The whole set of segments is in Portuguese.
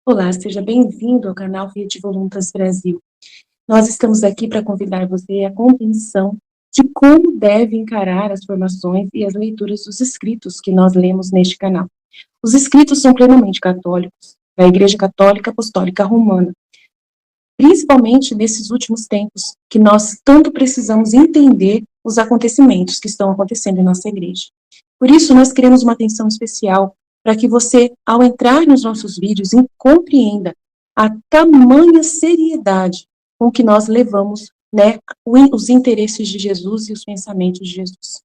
Olá, seja bem-vindo ao canal Rede Voluntas Brasil. Nós estamos aqui para convidar você à compreensão de como deve encarar as formações e as leituras dos escritos que nós lemos neste canal. Os escritos são plenamente católicos, da Igreja Católica Apostólica Romana, principalmente nesses últimos tempos, que nós tanto precisamos entender os acontecimentos que estão acontecendo em nossa igreja. Por isso, nós queremos uma atenção especial para que você, ao entrar nos nossos vídeos, compreenda a tamanha seriedade com que nós levamos, né, os interesses de Jesus e os pensamentos de Jesus.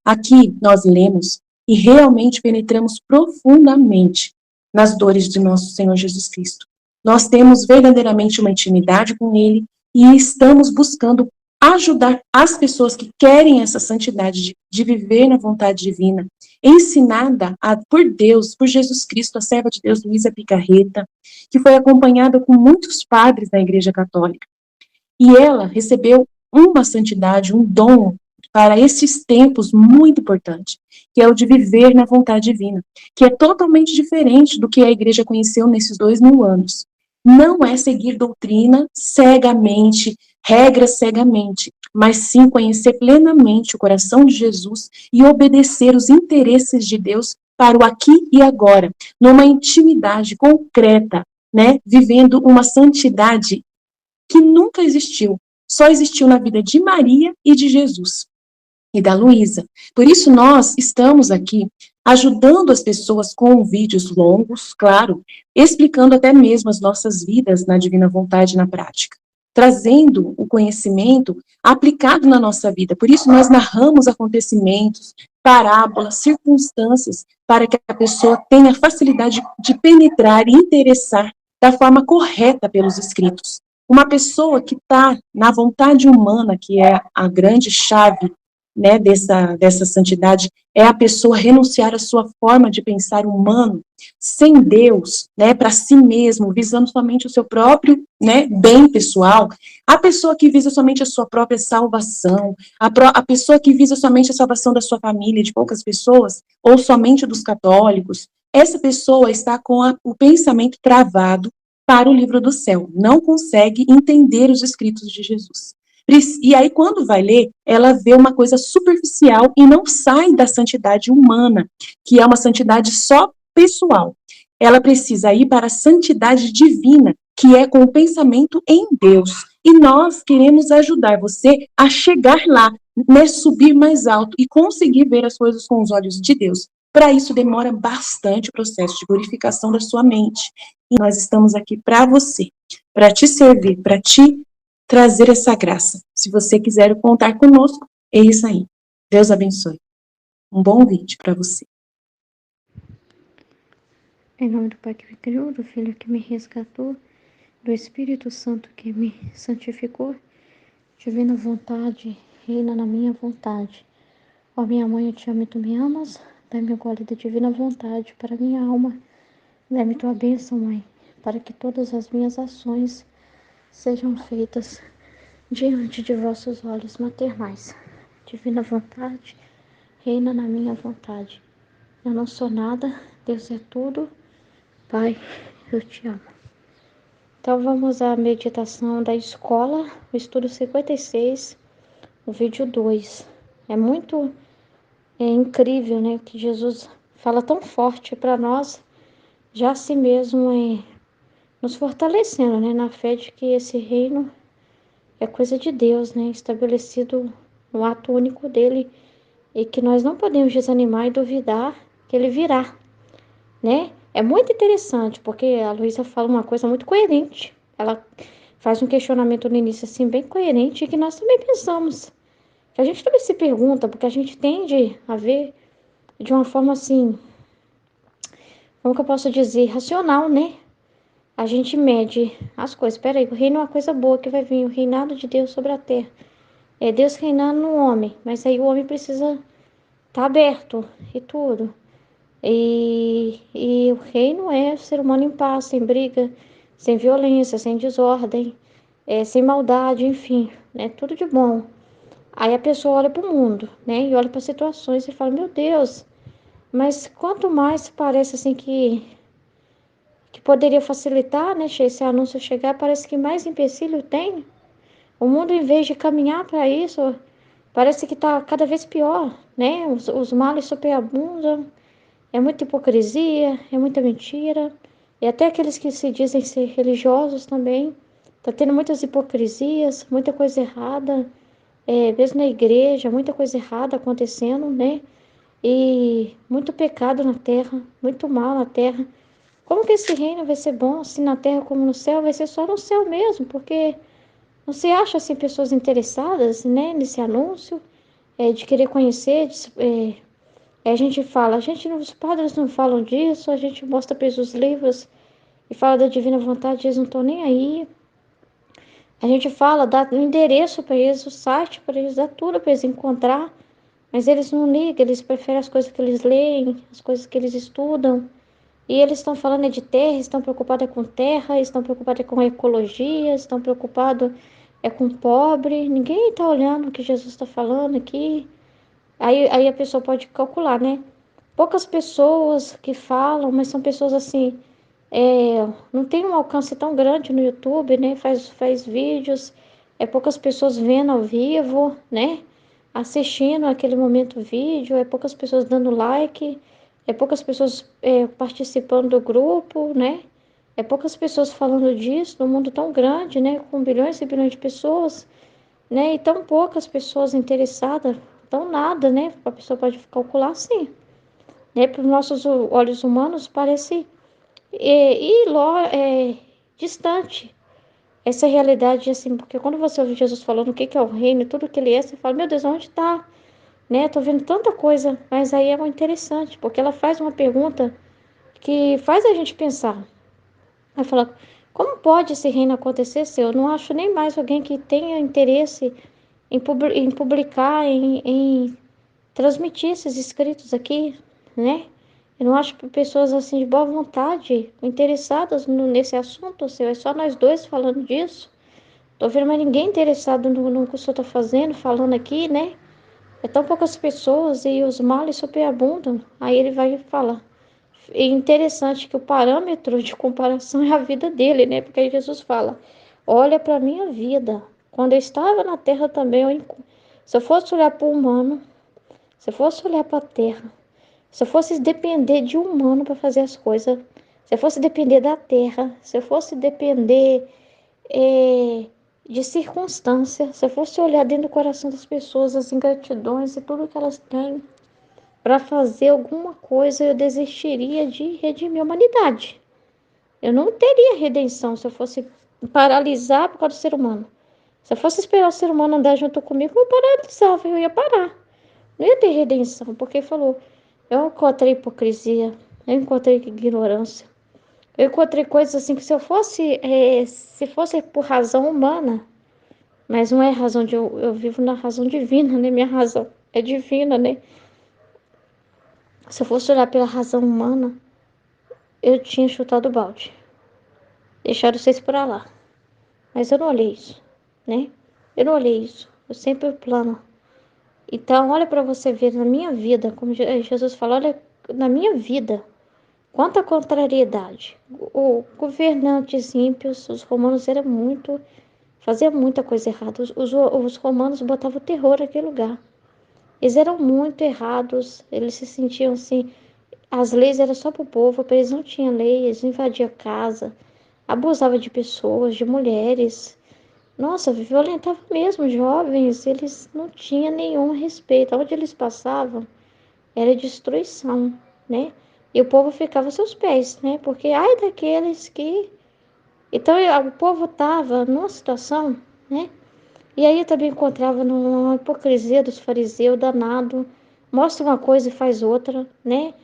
Aqui nós lemos e realmente penetramos profundamente nas dores de nosso Senhor Jesus Cristo. Nós temos verdadeiramente uma intimidade com Ele e estamos buscando ajudar as pessoas que querem essa santidade de viver na vontade divina, ensinada por Deus, por Jesus Cristo, a serva de Deus, Luísa Picarreta, que foi acompanhada com muitos padres da Igreja Católica. E ela recebeu uma santidade, um dom para esses tempos muito importante, que é o de viver na vontade divina, que é totalmente diferente do que a igreja conheceu nesses 2000 anos. Não é seguir doutrina cegamente, regras cegamente, mas sim conhecer plenamente o coração de Jesus e obedecer os interesses de Deus para o aqui e agora, numa intimidade concreta, né, vivendo uma santidade que nunca existiu, só existiu na vida de Maria e de Jesus e da Luísa. Por isso nós estamos aqui ajudando as pessoas com vídeos longos, claro, explicando até mesmo as nossas vidas na divina vontade na prática, trazendo o conhecimento aplicado na nossa vida. Por isso nós narramos acontecimentos, parábolas, circunstâncias, para que a pessoa tenha facilidade de penetrar e interessar da forma correta pelos escritos. Uma pessoa que está na vontade humana, que é a grande chave, né, dessa santidade, é a pessoa renunciar à sua forma de pensar humano, sem Deus, né, para si mesmo, visando somente o seu próprio, né, bem pessoal. A pessoa que visa somente a sua própria salvação, a pessoa que visa somente a salvação da sua família, de poucas pessoas, ou somente dos católicos, essa pessoa está com o pensamento travado para o livro do céu, não consegue entender os escritos de Jesus. E aí, quando vai ler, ela vê uma coisa superficial e não sai da santidade humana, que é uma santidade só pessoal. Ela precisa ir para a santidade divina, que é com o pensamento em Deus. E nós queremos ajudar você a chegar lá, né, subir mais alto e conseguir ver as coisas com os olhos de Deus. Para isso, demora bastante o processo de purificação da sua mente. E nós estamos aqui para você, para te servir, para te trazer essa graça. Se você quiser contar conosco, é isso aí. Deus abençoe. Um bom vídeo para você. Em nome do Pai que me criou, do Filho que me resgatou, do Espírito Santo que me santificou, divina vontade, reina na minha vontade. Ó minha mãe, eu te amo e tu me amas, dai-me agora da divina vontade para minha alma. Dai-me tua bênção, Mãe, para que todas as minhas ações sejam feitas diante de vossos olhos maternais. Divina vontade, reina na minha vontade. Eu não sou nada, Deus é tudo. Pai, eu te amo. Então vamos à meditação da escola, o estudo 56, o vídeo 2. É muito incrível, né, que Jesus fala tão forte para nós, já assim mesmo nos fortalecendo, né, na fé de que esse reino é coisa de Deus, né, estabelecido no ato único dele, e que nós não podemos desanimar e duvidar que ele virá, né? É muito interessante, porque a Luísa fala uma coisa muito coerente. Ela faz um questionamento no início, assim, bem coerente, e que nós também pensamos. Que a gente também se pergunta, porque a gente tende a ver de uma forma, assim, como que eu posso dizer, racional, né? A gente mede as coisas. Peraí, o reino é uma coisa boa que vai vir, o reinado de Deus sobre a terra. É Deus reinando no homem, mas aí o homem precisa estar aberto e tudo. E o reino é o ser humano em paz, sem briga, sem violência, sem desordem, sem maldade, enfim, né? Tudo de bom. Aí a pessoa olha para o mundo, né? E olha para situações e fala, meu Deus, mas quanto mais parece assim que poderia facilitar, né? Esse anúncio chegar, parece que mais empecilho tem. O mundo, em vez de caminhar para isso, parece que está cada vez pior, né? Os males superabundam, é muita hipocrisia, é muita mentira. E até aqueles que se dizem ser religiosos também, tá tendo muitas hipocrisias, muita coisa errada, mesmo na igreja, muita coisa errada acontecendo, né? E muito pecado na terra, muito mal na terra. Como que esse reino vai ser bom assim na terra como no céu? Vai ser só no céu mesmo, porque não se acha assim pessoas interessadas, né, nesse anúncio, de querer conhecer, a gente fala, os padres não falam disso, a gente mostra para eles os livros e fala da divina vontade, eles não estão nem aí. A gente fala, dá o endereço para eles, o site para eles, dá tudo para eles encontrar, mas eles não ligam, eles preferem as coisas que eles leem, as coisas que eles estudam. E eles estão falando de terra, estão preocupados com terra, estão preocupados com ecologia, estão preocupados com o pobre. Ninguém está olhando o que Jesus está falando aqui. Aí a pessoa pode calcular, né? Poucas pessoas que falam, mas são pessoas assim, não tem um alcance tão grande no YouTube, né? Faz vídeos, poucas pessoas vendo ao vivo, né? Assistindo aquele momento vídeo, poucas pessoas dando like, poucas pessoas participando do grupo, né? Poucas pessoas falando disso, num mundo tão grande, né? Com bilhões e bilhões de pessoas, né? E tão poucas pessoas interessadas, tão nada, né? A pessoa pode calcular assim, né? Para os nossos olhos humanos parece distante essa realidade, assim, porque quando você ouve Jesus falando o que é o reino, tudo que ele é, você fala, meu Deus, onde está? Né? Tô vendo tanta coisa, mas aí é muito interessante, porque ela faz uma pergunta que faz a gente pensar. Ela fala, como pode esse reino acontecer se eu não acho nem mais alguém que tenha interesse em publicar, em transmitir esses escritos aqui, né? Eu não acho pessoas assim de boa vontade, interessadas nesse assunto, seu. É só nós dois falando disso. Tô vendo mais ninguém interessado no que o senhor tá fazendo, falando aqui, né? É tão poucas pessoas e os males superabundam. Aí ele vai falar. É interessante que o parâmetro de comparação é a vida dele, né? Porque aí Jesus fala: olha para a minha vida. Quando eu estava na terra também, se eu fosse olhar para o humano, se eu fosse olhar para a terra, se eu fosse depender de um humano para fazer as coisas, se eu fosse depender da terra, se eu fosse depender é, de circunstância, se eu fosse olhar dentro do coração das pessoas as ingratidões e tudo que elas têm para fazer alguma coisa, eu desistiria de redimir a humanidade. Eu não teria redenção se eu fosse paralisar por causa do ser humano. Se eu fosse esperar o ser humano andar junto comigo, eu paralisava, eu ia parar. Não ia ter redenção, porque falou, eu encontrei hipocrisia, eu encontrei ignorância, eu encontrei coisas assim que se fosse por razão humana, mas não é razão de eu vivo na razão divina, né? Minha razão é divina, né? Se eu fosse olhar pela razão humana, eu tinha chutado o balde, deixado vocês pra lá. Mas eu não olhei isso, né? Eu não olhei isso. Eu sempre plano. Então, olha para você ver na minha vida, como Jesus falou, olha na minha vida, quanta contrariedade. Governantes ímpios, os romanos eram muito, faziam muita coisa errada. Os romanos botavam terror naquele lugar. Eles eram muito errados, eles se sentiam assim, as leis eram só para o povo, eles não tinham lei, eles invadiam casa, abusavam de pessoas, de mulheres. Nossa, violentava mesmo jovens, eles não tinham nenhum respeito. Onde eles passavam era destruição, né? E o povo ficava aos seus pés, né? Porque ai daqueles que. Então o povo estava numa situação, né? E aí eu também encontrava numa hipocrisia dos fariseus danado, mostra uma coisa e faz outra, né?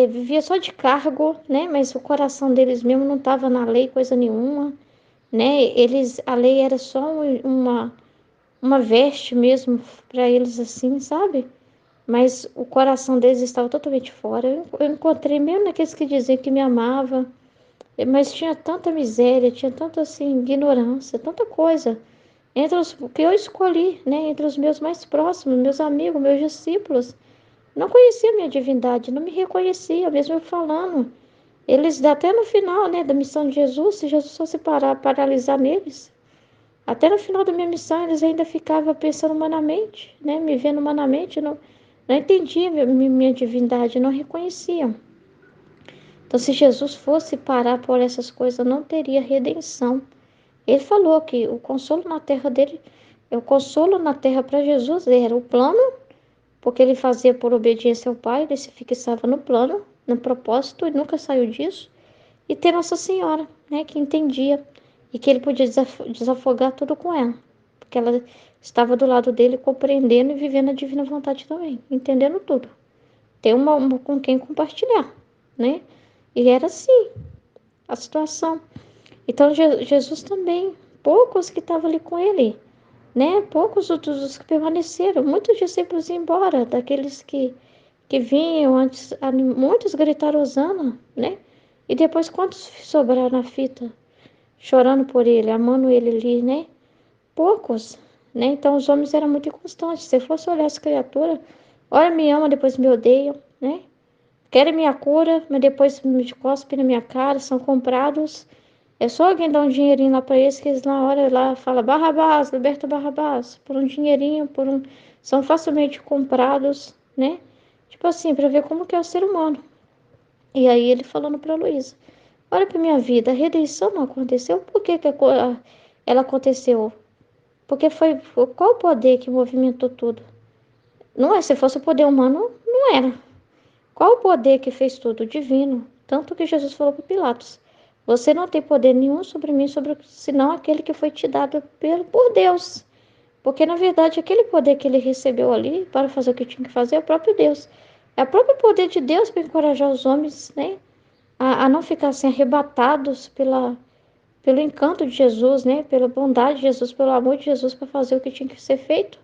Vivia só de cargo, né? Mas o coração deles mesmo não estava na lei coisa nenhuma, né? A lei era só uma veste mesmo para eles assim, sabe? Mas o coração deles estava totalmente fora. Eu encontrei mesmo naqueles que diziam que me amava, mas tinha tanta miséria, tinha tanta assim ignorância, tanta coisa. entre os que eu escolhi, né? Entre os meus mais próximos, meus amigos, meus discípulos. Não conhecia a minha divindade, não me reconhecia, mesmo eu falando. Eles, até no final, né, da missão de Jesus, se Jesus fosse paralisar neles, até no final da minha missão, eles ainda ficavam pensando humanamente, né, me vendo humanamente, não entendiam minha divindade, não reconheciam. Então, se Jesus fosse parar por essas coisas, não teria redenção. Ele falou que o consolo na terra dele, o consolo na terra para Jesus era o plano, porque ele fazia por obediência ao Pai, ele se fixava no plano, no propósito, e nunca saiu disso. E ter Nossa Senhora, né, que entendia e que ele podia desafogar tudo com ela, porque ela estava do lado dele, compreendendo e vivendo a divina vontade também, entendendo tudo. Ter uma com quem compartilhar, né? E era assim a situação. Então Jesus também, poucos que estavam ali com ele, né? Poucos outros que permaneceram, muitos discípulos iam embora, daqueles que vinham antes, muitos gritaram Hosana, né? E depois quantos sobraram na fita, chorando por ele, amando ele ali, né? Poucos, né? Então os homens eram muito inconstantes. Se fosse olhar as criaturas, ora me ama, depois me odeiam, né? Querem minha cura, mas depois me cospem na minha cara, são comprados. É só alguém dar um dinheirinho lá para eles, que eles na hora lá falam Barrabás, liberta Barrabás, por um dinheirinho, são facilmente comprados, né? Tipo assim, para ver como que é o ser humano. E aí ele falando para Luísa, olha para minha vida, a redenção não aconteceu, por que ela aconteceu? Porque foi qual o poder que movimentou tudo? Não é, se fosse o poder humano, não era. Qual o poder que fez tudo? O divino. Tanto que Jesus falou para Pilatos, você não tem poder nenhum sobre mim, senão aquele que foi te dado por Deus. Porque, na verdade, aquele poder que ele recebeu ali para fazer o que tinha que fazer é o próprio Deus. É o próprio poder de Deus para encorajar os homens, né? A não ficar assim, arrebatados pelo encanto de Jesus, né? Pela bondade de Jesus, pelo amor de Jesus para fazer o que tinha que ser feito.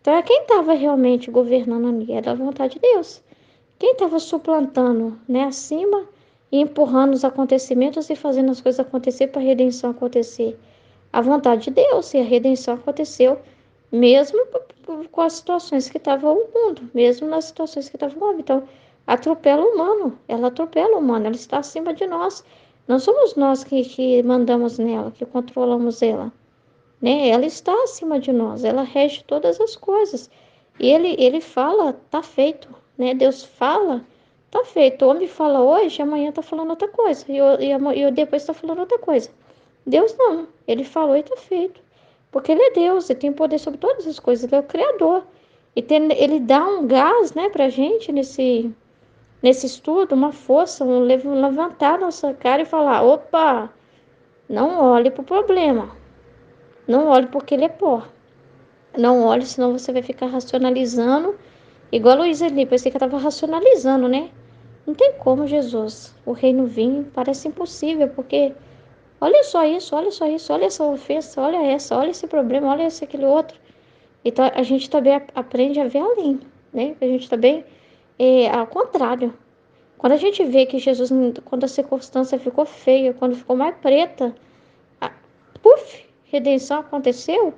Então, é quem estava realmente governando ali, era a vontade de Deus. Quem estava suplantando, né, acima e empurrando os acontecimentos e fazendo as coisas acontecer para a redenção acontecer? A vontade de Deus, e a redenção aconteceu mesmo com as situações que estava o mundo, mesmo nas situações que estava o homem. Então, atropela o humano, ela atropela o humano, ela está acima de nós. Não somos nós que mandamos nela, que controlamos ela, né? Ela está acima de nós, ela rege todas as coisas. E ele fala, tá feito, né? Deus fala, tá feito. O homem fala hoje, amanhã tá falando outra coisa, e depois tá falando outra coisa. Deus não, ele falou e tá feito. Porque ele é Deus, ele tem poder sobre todas as coisas, ele é o Criador. Ele dá um gás, né, pra gente nesse estudo, uma força, levantar nossa cara e falar, opa, não olhe pro problema, não olhe porque ele é pó. Não olhe, senão você vai ficar racionalizando. Igual a Luísa ali, parecia que ela estava racionalizando, né? Não tem como, Jesus, o reino vir, parece impossível, porque olha só isso, olha só isso, olha essa ofensa, olha essa, olha esse problema, olha esse, aquele outro. Então, a gente também aprende a ver além, né? A gente também, ao contrário. Quando a gente vê que Jesus, quando a circunstância ficou feia, quando ficou mais preta, a, puf, redenção aconteceu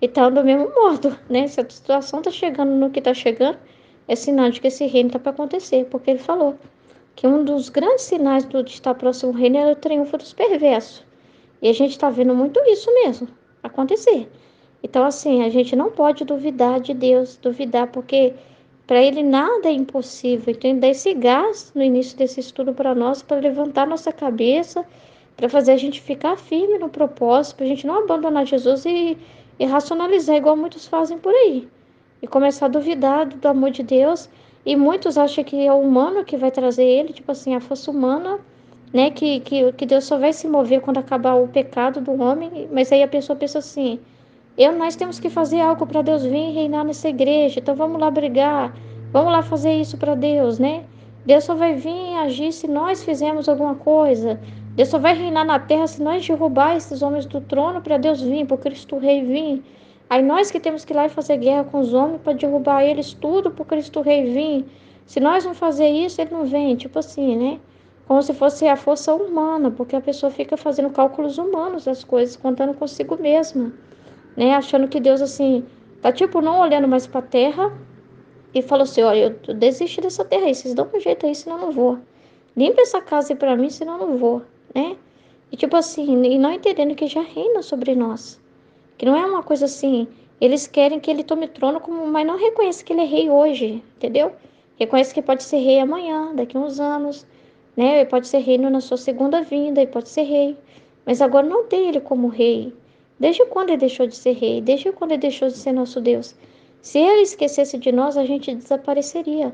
e tá do mesmo modo, né? Se a situação tá chegando no que tá chegando, é sinal de que esse reino tá para acontecer, porque ele falou que um dos grandes sinais de estar próximo ao reino é o triunfo dos perversos. E a gente está vendo muito isso mesmo acontecer. Então, assim, a gente não pode duvidar de Deus, duvidar, porque para Ele nada é impossível. Então, ele dá esse gás no início desse estudo para nós, para levantar nossa cabeça, para fazer a gente ficar firme no propósito, para a gente não abandonar Jesus e racionalizar, igual muitos fazem por aí. E começar a duvidar do amor de Deus. E muitos acham que é o humano que vai trazer ele, tipo assim, a força humana, né? Que Deus só vai se mover quando acabar o pecado do homem. Mas aí a pessoa pensa assim, nós temos que fazer algo para Deus vir reinar nessa igreja, então vamos lá brigar, vamos lá fazer isso para Deus, né? Deus só vai vir agir se nós fizermos alguma coisa. Deus só vai reinar na terra se nós derrubar esses homens do trono para Deus vir, para Cristo Rei vir. Aí nós que temos que ir lá e fazer guerra com os homens para derrubar eles tudo para Cristo Rei vir. Se nós não fazer isso, ele não vem, tipo assim, né? Como se fosse a força humana, porque a pessoa fica fazendo cálculos humanos das coisas, contando consigo mesma, né? Achando que Deus, assim, tá tipo não olhando mais pra terra e falou assim: olha, eu desisto dessa terra aí, vocês dão um jeito aí, senão eu não vou. Limpa essa casa aí pra mim, senão eu não vou, né? E tipo assim, e não entendendo que já reina sobre nós. Que não é uma coisa assim, eles querem que ele tome o trono, mas não reconhece que ele é rei hoje, entendeu? Reconhece que pode ser rei amanhã, daqui a uns anos, né? Ele pode ser rei na sua segunda vinda, ele pode ser rei. Mas agora não tem ele como rei. Desde quando ele deixou de ser rei? Desde quando ele deixou de ser nosso Deus? Se ele esquecesse de nós, a gente desapareceria.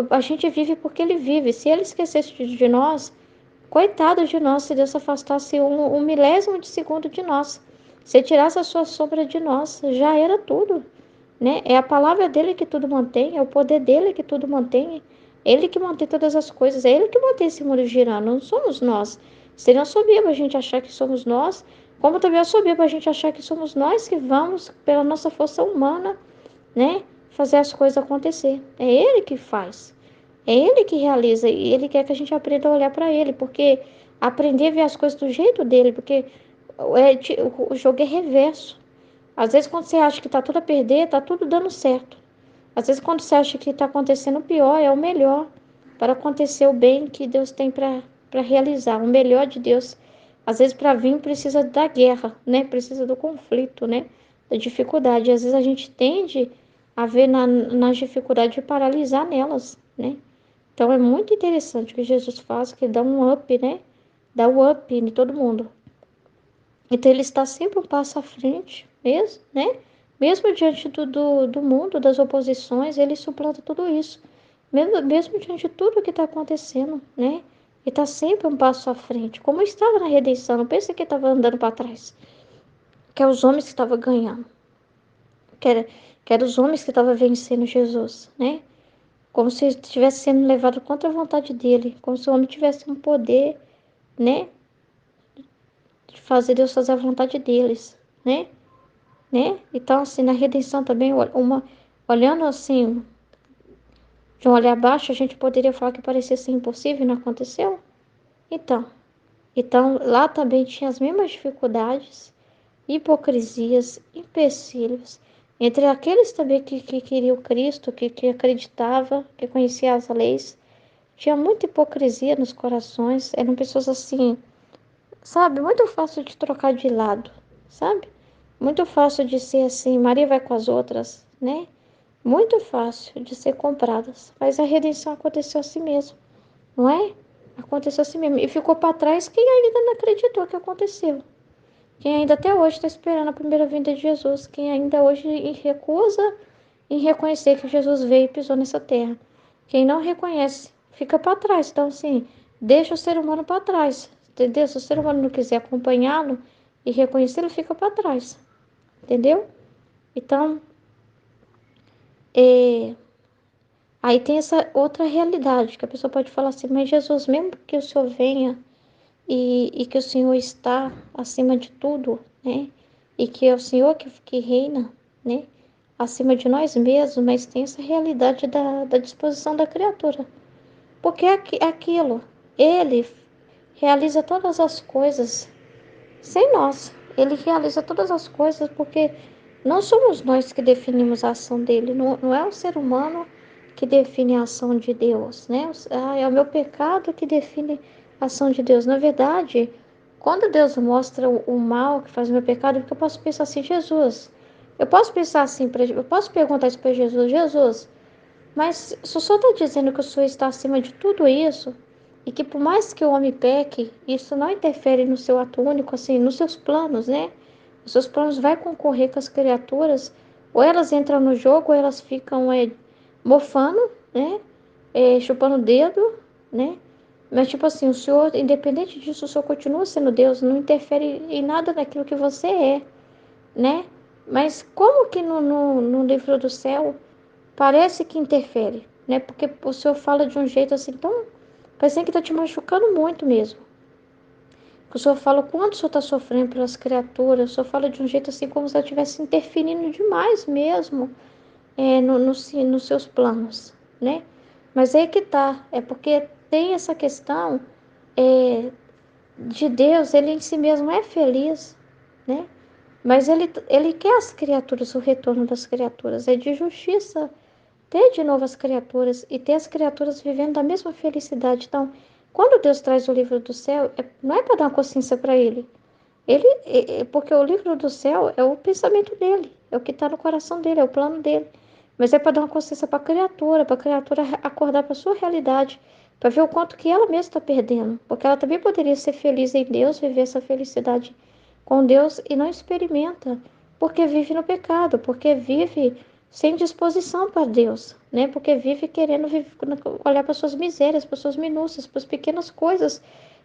A gente vive porque ele vive. Se ele esquecesse de nós, coitado de nós, se Deus afastasse um milésimo de segundo de nós. Se tirasse a sua sombra de nós, já era tudo, né? É a palavra dele que tudo mantém, é o poder dele que tudo mantém. Ele que mantém todas as coisas, é ele que mantém esse mundo girando, não somos nós. Seria soberbo a gente achar que somos nós, como também é soberbo a gente achar que somos nós que vamos, pela nossa força humana, né, fazer as coisas acontecer. É ele que faz. É ele que realiza e ele quer que a gente aprenda a olhar para ele, porque aprender a ver as coisas do jeito dele, porque o jogo é reverso. Às vezes quando você acha que tá tudo a perder, tá tudo dando certo. Às vezes quando você acha que está acontecendo o pior, é o melhor para acontecer o bem que Deus tem para realizar. O melhor de Deus, às vezes para vir precisa da guerra, né? Precisa do conflito, né? Da dificuldade. Às vezes a gente tende a ver nas dificuldades e paralisar nelas, né? Então é muito interessante o que Jesus faz, que dá um up, né? Dá um up em todo mundo. Então ele está sempre um passo à frente, mesmo, né? Mesmo diante do mundo, das oposições, ele suplanta tudo isso. Mesmo diante de tudo que está acontecendo, né? Ele está sempre um passo à frente. Como estava na redenção, não pensa que estava andando para trás. Que é os homens que estavam ganhando. Que era os homens que estavam vencendo Jesus, né? Como se estivesse sendo levado contra a vontade dele. Como se o homem tivesse um poder, né? De fazer Deus fazer a vontade deles, né? Então, assim, na redenção também, olhando assim, de um olhar baixo, a gente poderia falar que parecia ser impossível e não aconteceu? Então, então, lá também tinha as mesmas dificuldades, hipocrisias, empecilhos, entre aqueles também que queriam Cristo, que acreditava, que conhecia as leis, tinha muita hipocrisia nos corações, eram pessoas assim, sabe, muito fácil de trocar de lado, sabe? Muito fácil de ser assim, Maria vai com as outras, né? Muito fácil de ser compradas. Mas a redenção aconteceu assim mesmo, não é? Aconteceu assim mesmo. E ficou para trás quem ainda não acreditou que aconteceu. Quem ainda até hoje está esperando a primeira vinda de Jesus. Quem ainda hoje recusa em reconhecer que Jesus veio e pisou nessa terra. Quem não reconhece, fica para trás. Então, assim, deixa o ser humano para trás. Entendeu? Se o ser humano não quiser acompanhá-lo e reconhecê-lo, fica para trás. Entendeu? Então, é, aí tem essa outra realidade, que a pessoa pode falar assim, mas Jesus, mesmo que o Senhor venha e que o Senhor está acima de tudo, né? E que é o Senhor que reina, né? Acima de nós mesmos, mas tem essa realidade da disposição da criatura. Porque é aquilo, Ele realiza todas as coisas sem nós. Ele realiza todas as coisas porque não somos nós que definimos a ação dele, não é o ser humano que define a ação de Deus, né? É o meu pecado que define a ação de Deus. Na verdade, quando Deus mostra o mal que faz o meu pecado, porque eu posso pensar assim, Jesus, eu posso pensar assim, eu posso perguntar isso para Jesus, Jesus, mas se o Senhor está dizendo que o Senhor está acima de tudo isso, e que por mais que o homem peque, isso não interfere no seu ato único, assim, nos seus planos, né? Os seus planos vai concorrer com as criaturas, ou elas entram no jogo, ou elas ficam mofando, né? Chupando o dedo, né? Mas, tipo assim, o Senhor, independente disso, o Senhor continua sendo Deus, não interfere em nada daquilo que você é, né? Mas como que no livro do céu parece que interfere, né? Porque o Senhor fala de um jeito assim tão... Parece que está te machucando muito mesmo. O Senhor fala o quanto o Senhor está sofrendo pelas criaturas. O Senhor fala de um jeito assim como se ela estivesse interferindo demais mesmo nos seus planos, né? Mas aí que tá. É porque tem essa questão é, de Deus. Ele em si mesmo é feliz, né? Mas ele quer as criaturas, o retorno das criaturas. É de justiça ter de novo as criaturas e ter as criaturas vivendo da mesma felicidade. Então, quando Deus traz o livro do céu, não é para dar uma consciência para ele. Porque o livro do céu é o pensamento dele, é o que está no coração dele, é o plano dele. Mas é para dar uma consciência para a criatura acordar para a sua realidade, para ver o quanto que ela mesma está perdendo. Porque ela também poderia ser feliz em Deus, viver essa felicidade com Deus e não experimenta, porque vive no pecado, porque vive sem disposição para Deus, né? Porque vive querendo olhar para suas misérias, para suas minúcias, para as pequenas coisas,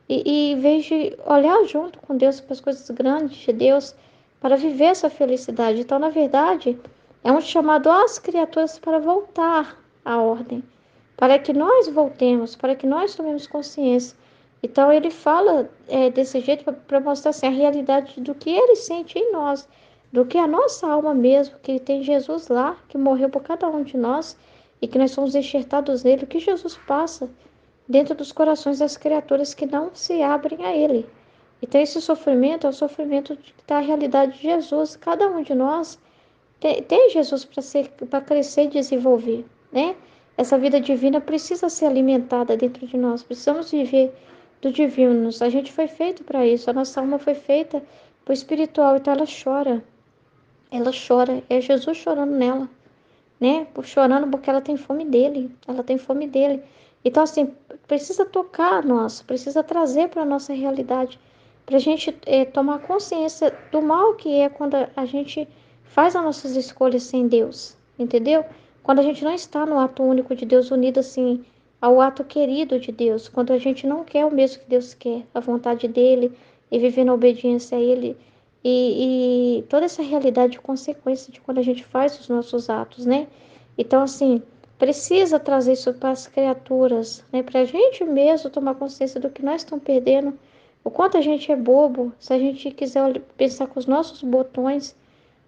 e em vez de olhar junto com Deus para as coisas grandes de Deus, para viver essa felicidade. Então, na verdade, é um chamado às criaturas para voltar à ordem, para que nós voltemos, para que nós tomemos consciência. Então, ele fala desse jeito para mostrar assim, a realidade do que ele sente em nós, do que a nossa alma mesmo, que tem Jesus lá, que morreu por cada um de nós e que nós somos enxertados nele, o que Jesus passa dentro dos corações das criaturas que não se abrem a ele. Então, esse sofrimento é o sofrimento da realidade de Jesus. Cada um de nós tem Jesus para crescer e desenvolver, né? Essa vida divina precisa ser alimentada dentro de nós. Precisamos viver do divino. A gente foi feito para isso. A nossa alma foi feita para o espiritual. Então, ela chora. Ela chora. É Jesus chorando nela, né? Chorando porque ela tem fome dele. Ela tem fome dele. Então, assim, precisa tocar nós, precisa trazer para a nossa realidade, para a gente tomar consciência do mal que é quando a gente faz as nossas escolhas sem Deus, entendeu? Quando a gente não está no ato único de Deus, unido assim ao ato querido de Deus, quando a gente não quer o mesmo que Deus quer, a vontade dele e viver na obediência a ele, e toda essa realidade de consequência de quando a gente faz os nossos atos, né? Então, assim, precisa trazer isso para as criaturas, né? Para a gente mesmo tomar consciência do que nós estamos perdendo, o quanto a gente é bobo, se a gente quiser pensar com os nossos botões,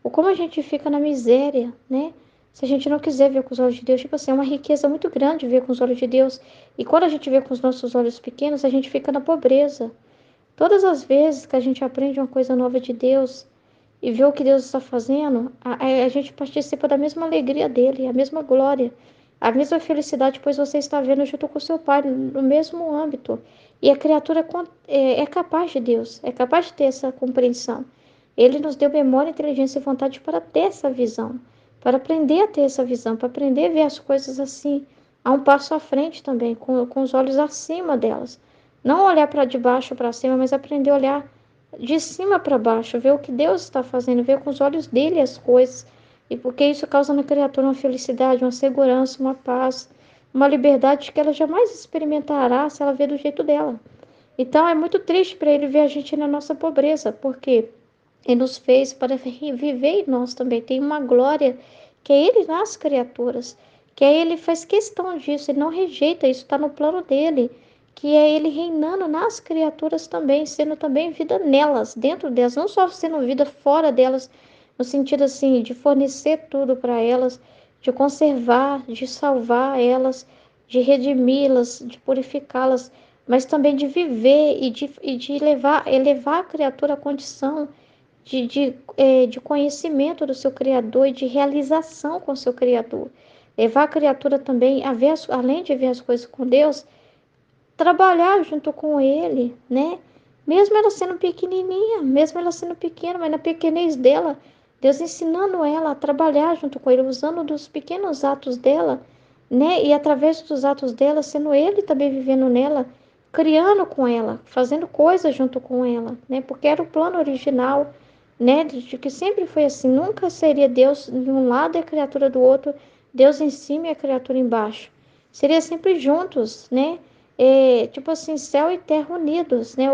o como a gente fica na miséria, né? Se a gente não quiser ver com os olhos de Deus, tipo assim, é uma riqueza muito grande ver com os olhos de Deus. E quando a gente vê com os nossos olhos pequenos, a gente fica na pobreza. Todas as vezes que a gente aprende uma coisa nova de Deus e vê o que Deus está fazendo, a gente participa da mesma alegria dele, a mesma glória, a mesma felicidade, pois você está vendo junto com o seu Pai, no mesmo âmbito. E a criatura é capaz de Deus, é capaz de ter essa compreensão. Ele nos deu memória, inteligência e vontade para ter essa visão, para aprender a ter essa visão, para aprender a ver as coisas assim, a um passo à frente também, com os olhos acima delas. Não olhar para de baixo para cima, mas aprender a olhar de cima para baixo, ver o que Deus está fazendo, ver com os olhos dele as coisas. E porque isso causa na criatura uma felicidade, uma segurança, uma paz, uma liberdade que ela jamais experimentará se ela ver do jeito dela. Então é muito triste para ele ver a gente na nossa pobreza, porque ele nos fez para viver em nós também. Tem uma glória que é ele nas criaturas, que é ele faz questão disso, ele não rejeita isso, está no plano dele, que é ele reinando nas criaturas também, sendo também vida nelas, dentro delas, não só sendo vida fora delas, no sentido assim, de fornecer tudo para elas, de conservar, de salvar elas, de redimi-las, de purificá-las, mas também de viver e de elevar a criatura à condição de conhecimento do seu Criador e de realização com o seu Criador. Levar a criatura também, além de ver as coisas com Deus, trabalhar junto com Ele, né? Mesmo ela sendo pequenininha, mesmo ela sendo pequena, mas na pequenez dela, Deus ensinando ela a trabalhar junto com Ele, usando dos pequenos atos dela, né? E através dos atos dela, sendo Ele também vivendo nela, criando com ela, fazendo coisas junto com ela, né? Porque era o plano original, né? De que sempre foi assim, nunca seria Deus de um lado e a criatura do outro, Deus em cima e a criatura embaixo. Seria sempre juntos, né? Tipo assim, céu e terra unidos, né?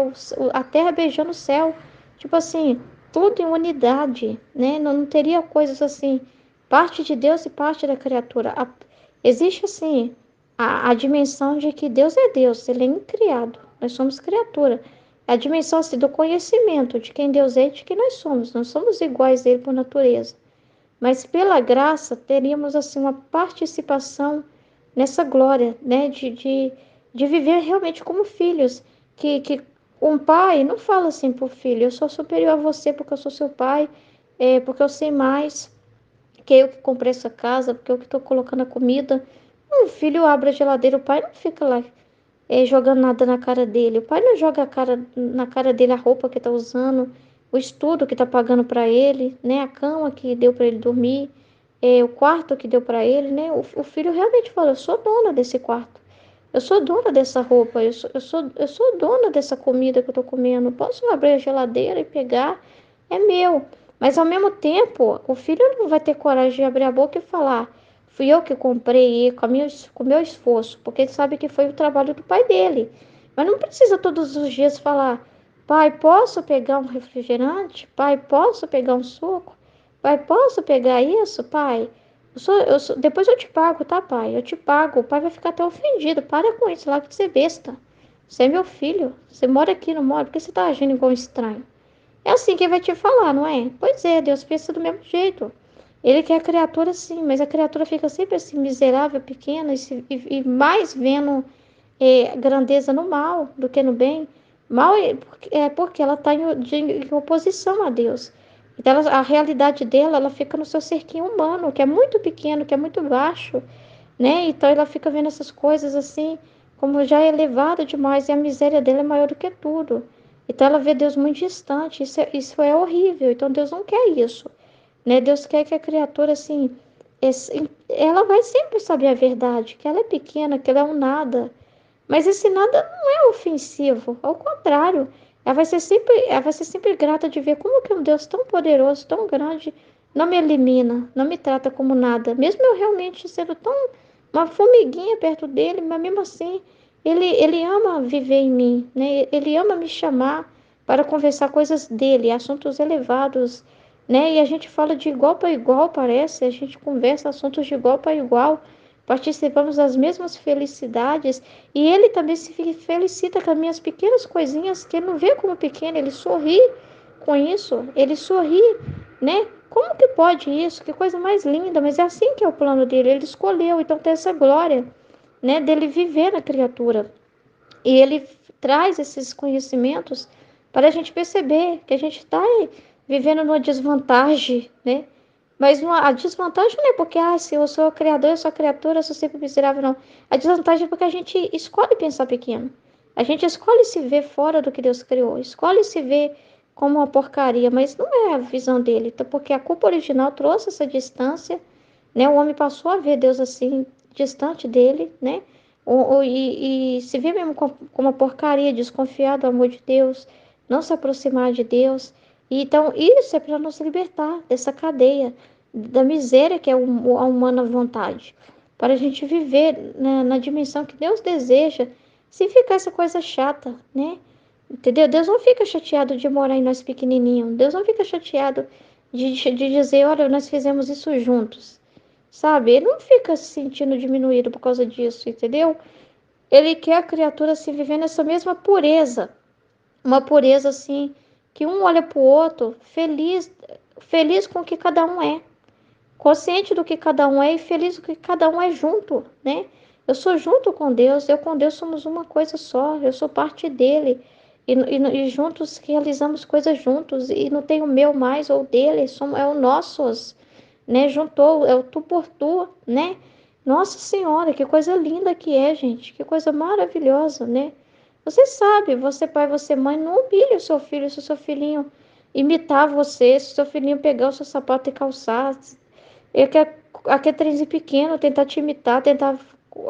A terra beijando o céu, tipo assim, tudo em unidade, né? Não teria coisas assim, parte de Deus e parte da criatura. Existe assim a dimensão de que Deus é Deus, Ele é incriado, nós somos criatura. A dimensão assim, do conhecimento de quem Deus é e de quem nós somos iguais a Ele por natureza. Mas pela graça teríamos assim uma participação nessa glória, né? De viver realmente como filhos, que Um pai não fala assim pro filho, eu sou superior a você porque eu sou seu pai, porque eu sei mais, que eu que comprei essa casa, porque eu que estou colocando a comida. O filho abre a geladeira, o pai não fica lá jogando nada na cara dele. O pai não joga na cara dele a roupa que está usando, o estudo que está pagando para ele, né? A cama que deu para ele dormir, o quarto que deu para ele, né? O filho realmente fala, eu sou dona desse quarto. Eu sou dona dessa roupa, eu sou dona dessa comida que eu estou comendo. Posso abrir a geladeira e pegar, é meu. Mas ao mesmo tempo, o filho não vai ter coragem de abrir a boca e falar: fui eu que comprei com meu esforço, porque ele sabe que foi o trabalho do pai dele. Mas não precisa todos os dias falar: pai, posso pegar um refrigerante? Pai, posso pegar um suco? Pai, posso pegar isso, pai? Depois eu te pago, tá, pai? Eu te pago. O pai vai ficar até ofendido. Para com isso, larga de ser besta. Você é meu filho. Você mora aqui, não mora? Por que você tá agindo igual um estranho? É assim que ele vai te falar, não é? Pois é, Deus pensa do mesmo jeito. Ele quer a criatura assim, mas a criatura fica sempre assim, miserável, pequena, e mais vendo grandeza no mal do que no bem. Mal porque ela está em oposição a Deus. Então, a realidade dela, ela fica no seu cerquinho humano, que é muito pequeno, que é muito baixo, né? Então, ela fica vendo essas coisas assim, como já é elevada demais, e a miséria dela é maior do que tudo. Então, ela vê Deus muito distante, isso é horrível. Então, Deus não quer isso, né? Deus quer que a criatura, assim, ela vai sempre saber a verdade, que ela é pequena, que ela é um nada, mas esse nada não é ofensivo, ao contrário, ela vai ser sempre grata de ver como que um Deus tão poderoso, tão grande, não me elimina, não me trata como nada, mesmo eu realmente sendo tão uma formiguinha perto dele, mas mesmo assim, ele ama viver em mim, né? Ele ama me chamar para conversar coisas dele, assuntos elevados, né? E a gente fala de igual para igual, parece, a gente conversa assuntos de igual para igual, participamos das mesmas felicidades, e ele também se felicita com as minhas pequenas coisinhas, que ele não vê como pequena, ele sorri com isso, ele sorri, né? Como que pode isso? Que coisa mais linda, mas é assim que é o plano dele, ele escolheu, então tem essa glória, né, dele viver na criatura. E ele traz esses conhecimentos para a gente perceber que a gente está vivendo numa desvantagem, né? Mas a desvantagem não é porque, se eu sou criador, eu sou criatura, eu sou sempre miserável, não. A desvantagem é porque a gente escolhe pensar pequeno. A gente escolhe se ver fora do que Deus criou, escolhe se ver como uma porcaria, mas não é a visão dele. Então, porque a culpa original trouxe essa distância, né? O homem passou a ver Deus assim, distante dele, né? E se vê mesmo como uma porcaria, desconfiar do amor de Deus, não se aproximar de Deus. E então, isso é para nos libertar dessa cadeia, da miséria que é a humana vontade, para a gente viver na dimensão que Deus deseja, sem ficar essa coisa chata, né? Entendeu? Deus não fica chateado de morar em nós pequenininho. Deus não fica chateado de dizer, olha, nós fizemos isso juntos. Sabe? Ele não fica se sentindo diminuído por causa disso, entendeu? Ele quer a criatura assim, vivendo essa mesma pureza. Uma pureza assim, que um olha para o outro feliz, feliz com o que cada um é. Consciente do que cada um é e feliz do que cada um é junto, né? Eu sou junto com Deus, eu com Deus somos uma coisa só, eu sou parte dele. E juntos realizamos coisas juntos, e não tem o meu mais ou dele, é o nossos, né? Juntou, é o tu por tu, né? Nossa Senhora, que coisa linda que é, gente, que coisa maravilhosa, né? Você sabe, você pai, você mãe, não humilhe o seu filho, se o seu filhinho imitar você, se o seu filhinho pegar o seu sapato e calçar, ele quer aquele trenzinho pequeno, tentar te imitar, tentar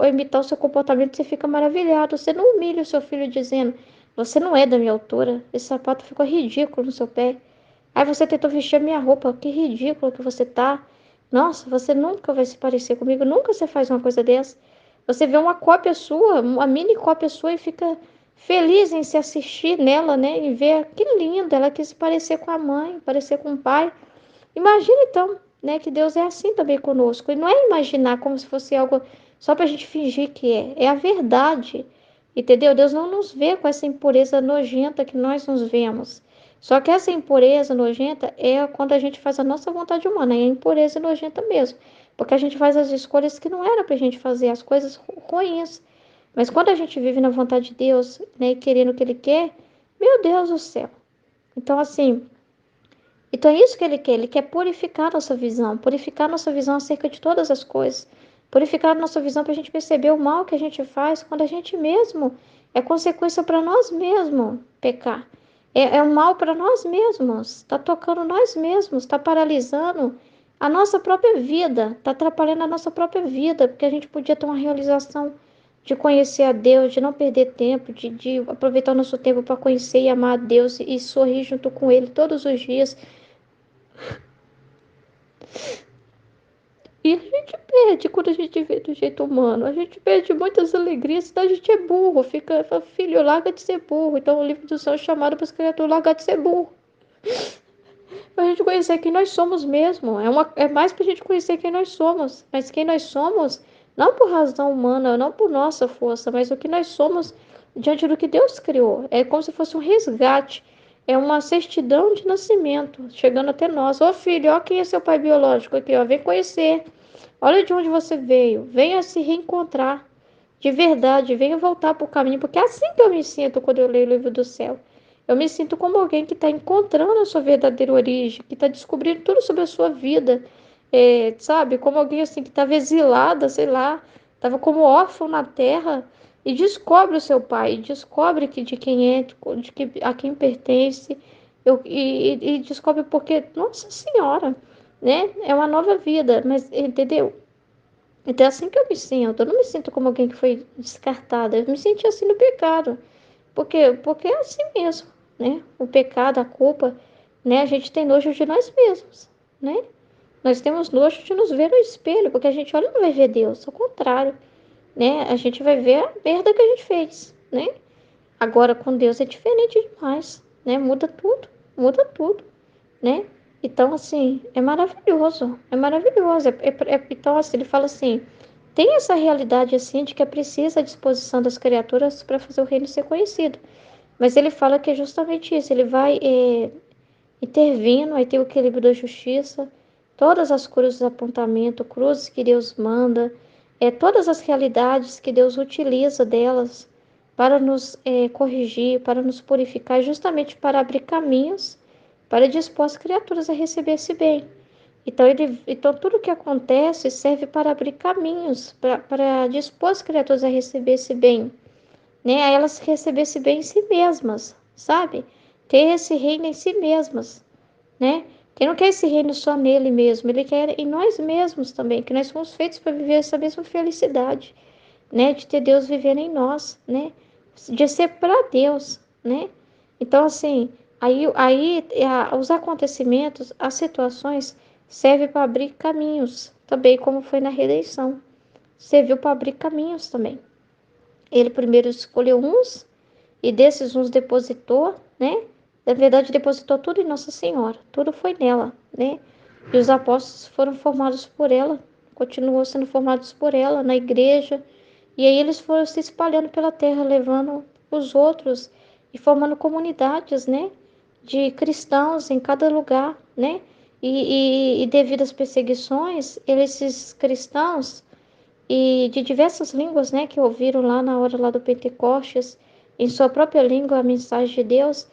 imitar o seu comportamento, você fica maravilhado. Você não humilha o seu filho dizendo, você não é da minha altura, esse sapato ficou ridículo no seu pé. Aí você tentou vestir a minha roupa, que ridículo que você tá. Nossa, você nunca vai se parecer comigo, nunca você faz uma coisa dessa. Você vê uma cópia sua, uma mini cópia sua e fica feliz em se assistir nela, né? E ver que linda, ela quis se parecer com a mãe, parecer com o pai. Imagina então, né, que Deus é assim também conosco. E não é imaginar como se fosse algo só para a gente fingir que é. É a verdade. Entendeu? Deus não nos vê com essa impureza nojenta que nós nos vemos. Só que essa impureza nojenta é quando a gente faz a nossa vontade humana. É impureza nojenta mesmo. Porque a gente faz as escolhas que não era para a gente fazer, as coisas ruins. Mas quando a gente vive na vontade de Deus, né, querendo o que Ele quer, Meu Deus do céu. Então, assim, então é isso que ele quer purificar nossa visão acerca de todas as coisas, purificar nossa visão para a gente perceber o mal que a gente faz quando a gente mesmo é consequência para nós mesmos pecar. É um mal para nós mesmos, está tocando nós mesmos, está paralisando a nossa própria vida, está atrapalhando a nossa própria vida, porque a gente podia ter uma realização de conhecer a Deus, de não perder tempo, de aproveitar o nosso tempo para conhecer e amar a Deus e sorrir junto com Ele todos os dias. E a gente perde quando a gente vê do jeito humano. A gente perde muitas alegrias, senão a gente é burro. Fala, filho, larga de ser burro. Então o livro do céu é chamado para as criaturas largar de ser burro. Para a gente conhecer quem nós somos mesmo. É mais para a gente conhecer quem nós somos. Mas quem nós somos, não por razão humana, não por nossa força, mas o que nós somos diante do que Deus criou. É como se fosse um resgate. É uma certidão de nascimento, chegando até nós. Ô filho, ó quem é seu pai biológico aqui, ó. Vem conhecer. Olha de onde você veio. Venha se reencontrar. De verdade, venha voltar para o caminho. Porque é assim que eu me sinto quando eu leio o livro do céu. Eu me sinto como alguém que está encontrando a sua verdadeira origem, que está descobrindo tudo sobre a sua vida. Sabe? Como alguém assim que estava exilada, sei lá, estava como órfão na terra e descobre o seu pai, descobre que de quem é, de que, a quem pertence, e descobre porque, nossa senhora, né? É uma nova vida, mas entendeu? Então é assim que eu me sinto. Eu não me sinto como alguém que foi descartada. Eu me senti assim no pecado. Porque é assim mesmo, né? O pecado, a culpa, né? A gente tem nojo de nós mesmos, né? Nós temos nojo de nos ver no espelho, porque a gente olha e não vai ver Deus. Ao contrário, né? A gente vai ver a merda que a gente fez, né? Agora com Deus é diferente demais, né? Muda tudo, né? Então, assim, é maravilhoso, é maravilhoso. Então, assim, ele fala assim, tem essa realidade, assim, de que é preciso a disposição das criaturas para fazer o reino ser conhecido. Mas ele fala que é justamente isso, ele vai intervindo, aí tem o equilíbrio da justiça, todas as cruzes de apontamento, cruzes que Deus manda, todas as realidades que Deus utiliza delas para nos corrigir, para nos purificar, justamente para abrir caminhos, para dispor as criaturas a receber esse bem. Então tudo que acontece serve para abrir caminhos, para dispor as criaturas a receber esse bem, né? A elas receber esse bem em si mesmas, sabe? Ter esse reino em si mesmas, né? Quem não quer esse reino só nele mesmo, ele quer em nós mesmos também, que nós somos feitos para viver essa mesma felicidade, né? De ter Deus vivendo em nós, né? De ser para Deus, né? Então, assim, os acontecimentos, as situações servem para abrir caminhos, também como foi na redenção. Serviu para abrir caminhos também. Ele primeiro escolheu uns e desses uns depositou, né? Na verdade, depositou tudo em Nossa Senhora, tudo foi nela, né? E os apóstolos foram formados por ela, continuou sendo formados por ela na igreja. E aí eles foram se espalhando pela terra, levando os outros e formando comunidades, né? De cristãos em cada lugar, né? E devido às perseguições, esses cristãos e de diversas línguas, né, que ouviram lá na hora lá do Pentecostes, em sua própria língua a mensagem de Deus,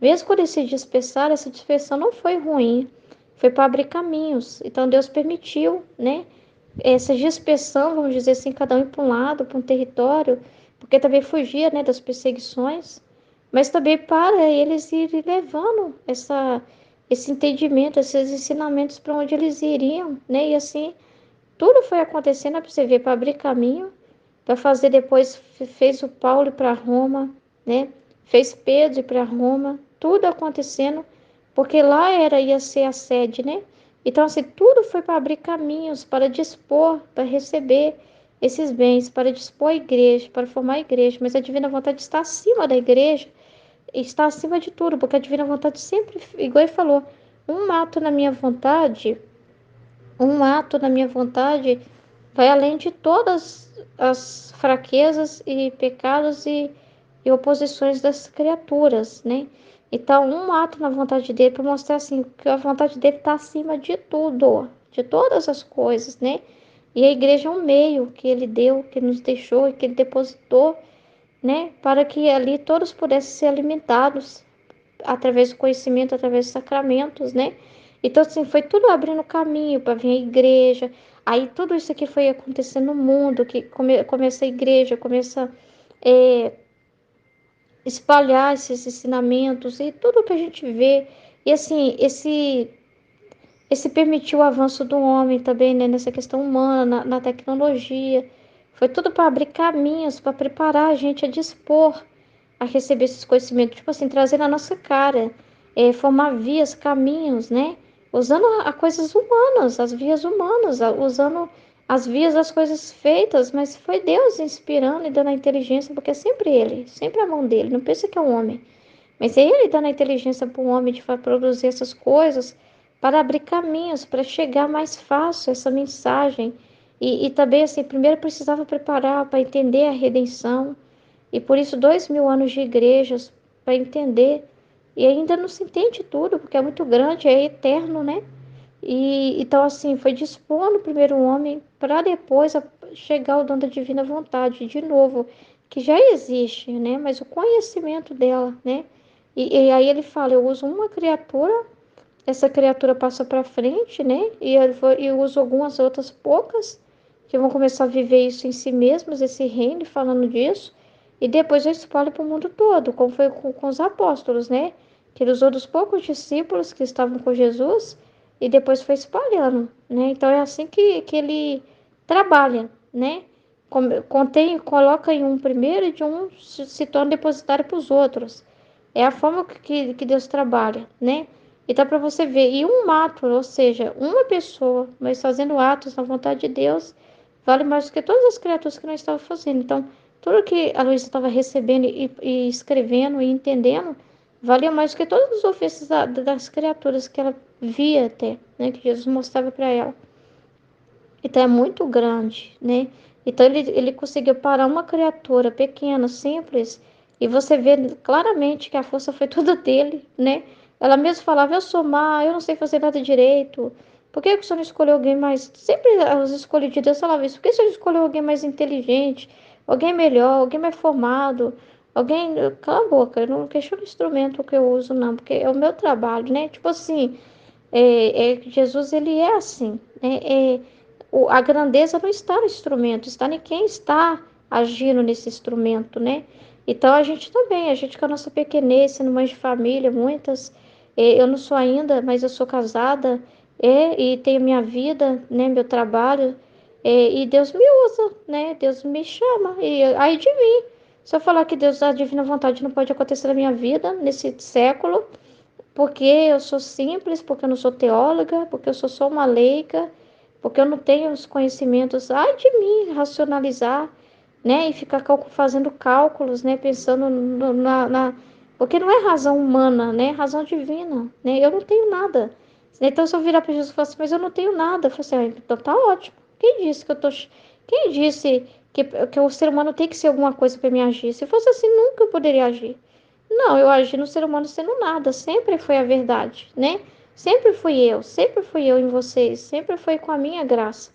mesmo quando eles se dispersaram, essa dispersão não foi ruim, foi para abrir caminhos. Então Deus permitiu, né, essa dispersão, vamos dizer assim, cada um ir para um lado, para um território, porque também fugia, né, das perseguições, mas também para eles irem levando esse entendimento, esses ensinamentos para onde eles iriam, né, e assim tudo foi acontecendo para você ver, para abrir caminho, para fazer depois, fez o Paulo ir para Roma, né? Fez Pedro ir para Roma, tudo acontecendo, porque lá ia ser a sede, né? Então, assim, tudo foi para abrir caminhos, para dispor, para receber esses bens, para dispor a igreja, para formar a igreja. Mas a divina vontade está acima da igreja, está acima de tudo, porque a divina vontade sempre, igual ele falou, um ato na minha vontade vai além de todas as fraquezas e pecados e oposições das criaturas, né? Então, um ato na vontade dele para mostrar assim que a vontade dele está acima de tudo, de todas as coisas, né? E a igreja é um meio que ele deu, que nos deixou e que ele depositou né? Para que ali todos pudessem ser alimentados através do conhecimento, através dos sacramentos, né? Então, assim, foi tudo abrindo caminho para vir a igreja. Aí tudo isso aqui foi acontecendo no mundo, que começa a igreja, começa a espalhar esses ensinamentos e tudo que a gente vê. E assim, esse permitiu o avanço do homem também, né, nessa questão humana, na tecnologia. Foi tudo para abrir caminhos, para preparar a gente a dispor a receber esses conhecimentos, tipo assim, trazer na nossa cara, formar vias, caminhos, né? Usando a coisas humanas, as vias humanas, usando as vias das coisas feitas, mas foi Deus inspirando e dando a inteligência, porque é sempre Ele, sempre a mão dele, não pensa que é um homem. Mas é Ele dando a inteligência para o homem de produzir essas coisas, para abrir caminhos, para chegar mais fácil essa mensagem. E também, assim, primeiro precisava preparar para entender a redenção, e por isso 2000 anos de igrejas para entender. E ainda não se entende tudo, porque é muito grande, é eterno, né? E então, assim, foi dispondo o primeiro homem para depois chegar ao dom da divina vontade, de novo, que já existe, né? Mas o conhecimento dela, né? E aí ele fala: eu uso uma criatura, essa criatura passa para frente, né? Eu uso algumas outras poucas que vão começar a viver isso em si mesmos, esse reino, falando disso, e depois eu espalho para o mundo todo, como foi com os apóstolos, né? Que ele usou dos poucos discípulos que estavam com Jesus e depois foi espalhando, né? Então é assim que ele trabalha, né? Contém, coloca em um primeiro e de um se torna depositário para os outros. É a forma que Deus trabalha, né? Então, para você ver, e um ato, ou seja, uma pessoa, mas fazendo atos na vontade de Deus, vale mais do que todas as criaturas que nós estávamos fazendo. Então, tudo que a Luísa estava recebendo e escrevendo e entendendo, valia mais do que todos os ofícios das criaturas que ela via até, né? Que Jesus mostrava para ela. Então, é muito grande, né? Então, ele conseguiu parar uma criatura pequena, simples, e você vê claramente que a força foi toda dele, né? Ela mesma falava: eu sou má, eu não sei fazer nada direito. Por que o senhor não escolheu alguém mais? Sempre os escolhidos de Deus falavam isso. Por que o senhor não escolheu alguém mais inteligente, alguém melhor, alguém mais formado? Alguém. Cala a boca, eu não questiono o instrumento que eu uso, não, porque é o meu trabalho, né? Tipo assim, Jesus, ele é assim, né? A grandeza não está no instrumento, está em quem está agindo nesse instrumento, né? Então a gente também, a gente com a nossa pequenez, sendo mãe de família, muitas, eu não sou ainda, mas eu sou casada, e tenho minha vida, né, meu trabalho, e Deus me usa, né? Deus me chama, e aí de mim. Se eu falar que Deus, a divina vontade não pode acontecer na minha vida, nesse século, porque eu sou simples, porque eu não sou teóloga, porque eu sou só uma leiga, porque eu não tenho os conhecimentos, ai de mim, racionalizar, né, e ficar fazendo cálculos, né, pensando porque não é razão humana, né, é razão divina, né, eu não tenho nada. Então se eu virar para Jesus e falar assim, mas eu não tenho nada, eu falo assim, então tá ótimo. Quem disse que o ser humano tem que ser alguma coisa para me agir? Se fosse assim, nunca eu poderia agir. Não, eu agi no ser humano sendo nada, sempre foi a verdade, né? Sempre fui eu em vocês, sempre foi com a minha graça.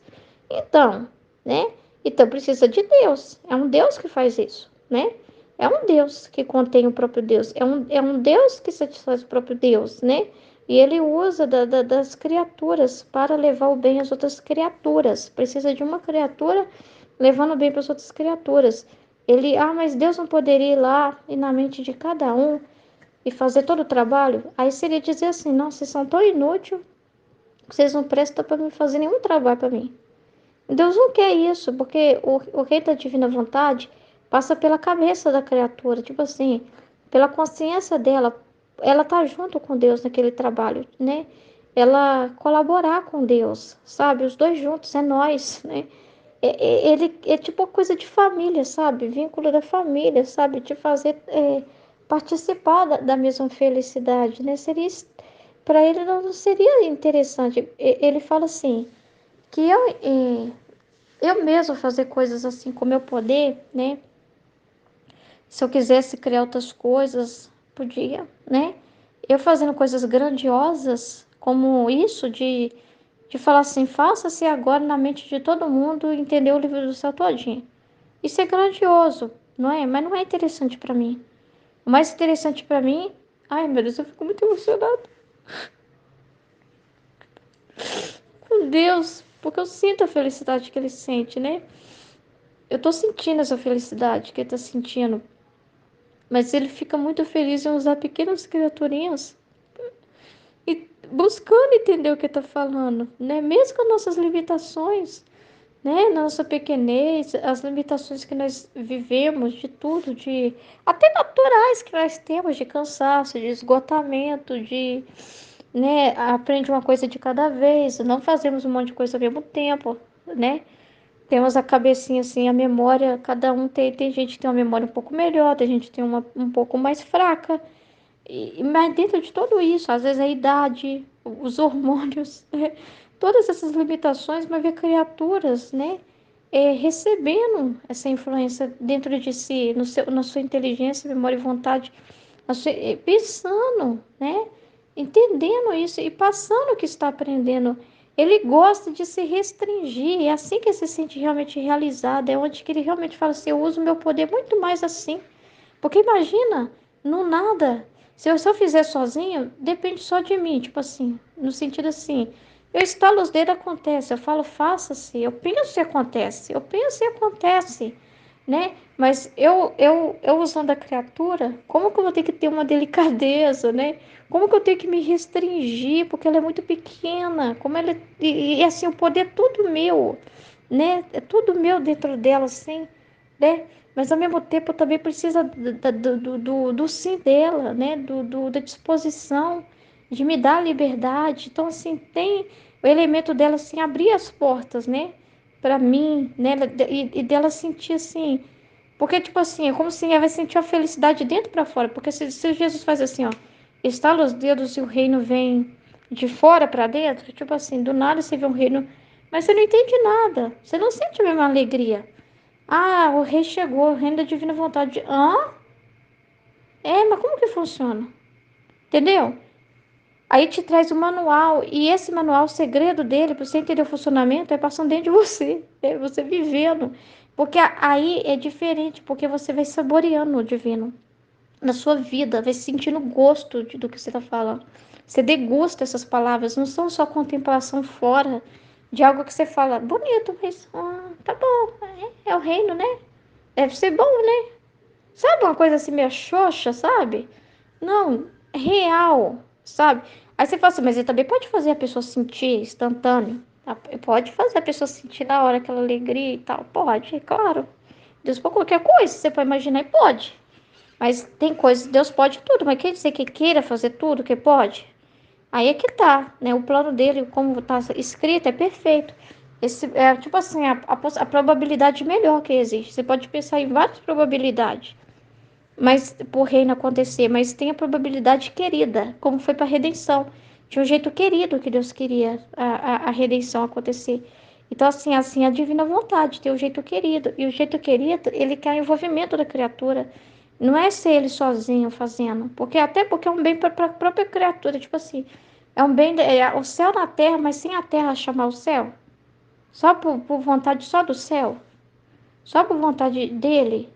Então, né? Então precisa de Deus, é um Deus que faz isso, né? É um Deus que contém o próprio Deus, é um Deus que satisfaz o próprio Deus, né? E ele usa das criaturas para levar o bem às outras criaturas. Precisa de uma criatura levando o bem para as outras criaturas. Mas Deus não poderia ir lá e na mente de cada um e fazer todo o trabalho? Aí seria dizer assim: não, vocês são tão inúteis, vocês não prestam para me fazer nenhum trabalho para mim. Deus não quer isso, porque o rei da divina vontade passa pela cabeça da criatura, tipo assim, pela consciência dela. Ela tá junto com Deus naquele trabalho, né? Ela colaborar com Deus, sabe? Os dois juntos, é nós, né? Ele é tipo uma coisa de família, sabe? Vínculo da família, sabe? De fazer participar da mesma felicidade, né? Para ele não seria interessante. Ele fala assim que eu mesmo fazer coisas assim com meu poder, né? Se eu quisesse criar outras coisas, podia, né? Eu fazendo coisas grandiosas como isso de falar assim, faça-se agora na mente de todo mundo entender o livro do céu todinho. Isso é grandioso. não é? Mas não é interessante para mim. O mais interessante para mim, ai meu Deus, eu fico muito emocionada com Deus, porque eu sinto a felicidade que ele sente, né? Eu tô sentindo essa felicidade que ele tá sentindo, mas ele fica muito feliz em usar pequenas criaturinhas e buscando entender o que tá falando, né? Mesmo com nossas limitações, né? Nossa pequenez, as limitações que nós vivemos, de tudo, de até naturais que nós temos, de cansaço, de esgotamento, de, né? Aprende uma coisa de cada vez, não fazemos um monte de coisa ao mesmo tempo, né? Temos a cabecinha assim, a memória, cada um tem gente que tem uma memória um pouco melhor, tem gente que tem uma um pouco mais fraca. Mas dentro de tudo isso, às vezes a idade, os hormônios, né? Todas essas limitações, mas ver criaturas, né? Recebendo essa influência dentro de si, na sua inteligência, memória e vontade, pensando, né? Entendendo isso e passando o que está aprendendo. Ele gosta de se restringir, é assim que ele se sente realmente realizado, é onde que ele realmente fala assim, eu uso o meu poder muito mais assim. Porque imagina, no nada, se eu fizer sozinho, depende só de mim, tipo assim, no sentido assim, eu estalo os dedos, acontece, eu falo, faça-se, eu penso e acontece, eu penso e acontece, né? Mas eu usando a criatura, como que eu vou ter que ter uma delicadeza, né? Como que eu tenho que me restringir, porque ela é muito pequena, como ela e assim, o poder é tudo meu, né? É tudo meu dentro dela, assim, né? Mas ao mesmo tempo também precisa do sim dela, né? Da disposição de me dar liberdade. Então, assim, tem o elemento dela, assim, abrir as portas, né? Para mim, né? E dela sentir, assim, porque, tipo assim, é como se ela vai sentir a felicidade de dentro para fora. Porque se Jesus faz assim, ó, estala os dedos e o reino vem de fora para dentro, tipo assim, do nada você vê um reino, mas você não entende nada. Você não sente a mesma alegria. Ah, o rei chegou, o reino da divina vontade. Hã? Mas como que funciona? Entendeu? Aí te traz o manual, e esse manual, o segredo dele, para você entender o funcionamento, é passando dentro de você, é você vivendo. Porque aí é diferente, porque você vai saboreando o divino na sua vida, vai sentindo gosto do que você está falando. Você degusta essas palavras, não são só contemplação fora de algo que você fala, bonito, mas tá bom, é o reino, né? Deve ser bom, né? Sabe uma coisa assim meio xoxa, sabe? Não, é real, sabe? Aí você fala assim, mas ele também pode fazer a pessoa sentir instantâneo. Pode fazer a pessoa sentir na hora aquela alegria e tal. Pode, é claro. Deus pode qualquer coisa, você pode imaginar e pode. Mas tem coisas, Deus pode tudo, mas quer dizer que queira fazer tudo que pode? Aí é que tá, né? O plano dele, como tá escrito, é perfeito. Esse é tipo assim, a probabilidade melhor que existe. Você pode pensar em várias probabilidades mas por reino acontecer, mas tem a probabilidade querida, como foi para a redenção, de um jeito querido que Deus queria a redenção acontecer. Então, assim, a divina vontade, tem o jeito querido. E o jeito querido, ele quer o envolvimento da criatura. Não é ser ele sozinho fazendo. Porque é um bem para a própria criatura. Tipo assim, é um bem, o céu na terra, mas sem a terra chamar o céu. Só por vontade só do céu. Só por vontade dele